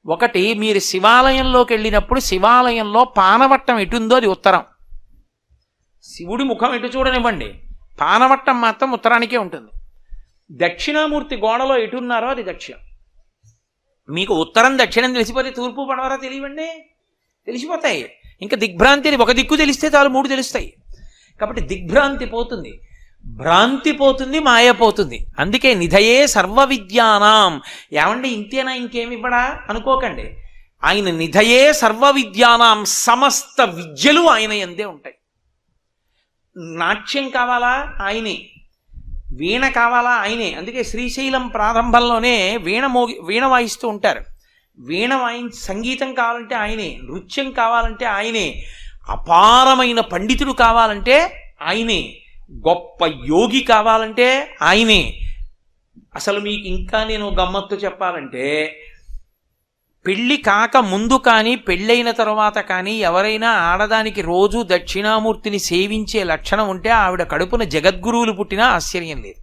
ఒకటి, మీరు శివాలయంలోకి వెళ్ళినప్పుడు శివాలయంలో పానవట్టం ఎటుందో అది ఉత్తరం. శివుడి ముఖం ఎటు చూడనివ్వండి, పానవట్టం మాత్రం ఉత్తరానికే ఉంటుంది. దక్షిణామూర్తి గోడలో ఎటున్నారో అది దక్షిణం. మీకు ఉత్తరం దక్షిణం తెలిసిపోతే తూర్పు పడవరా తెలియవండి, తెలిసిపోతాయి. ఇంకా దిగ్భ్రాంతి అని ఒక దిక్కు తెలిస్తే చాలు, 3 తెలుస్తాయి. కాబట్టి దిగ్భ్రాంతి పోతుంది, భ్రాంతి పోతుంది, మాయ పోతుంది. అందుకే నిధయే సర్వ విద్యానాం. ఏమండి ఇంతేనా, ఇంకేమివ్వడా అనుకోకండి. ఆయన నిధయే సర్వ విద్యానాం, సమస్త విద్యలు ఆయన యందే ఉంటాయి. నాట్యం కావాలా ఆయనే, వీణ కావాలా ఆయనే. అందుకే శ్రీశైలం ప్రారంభంలోనే వీణ వాయిస్తూ ఉంటారు. సంగీతం కావాలంటే ఆయనే, నృత్యం కావాలంటే ఆయనే, అపారమైన పండితుడు కావాలంటే ఆయనే, గొప్ప యోగి కావాలంటే ఆయనే. అసలు మీకు ఇంకా నేను గమ్మత్తు చెప్పాలంటే, పెళ్ళి కాక ముందు కానీ పెళ్ళైన తర్వాత కానీ ఎవరైనా ఆడదానికి రోజు దక్షిణామూర్తిని సేవించే లక్షణం ఉంటే ఆవిడ కడుపున జగద్గురువులు పుట్టినా ఆశ్చర్యం లేదు.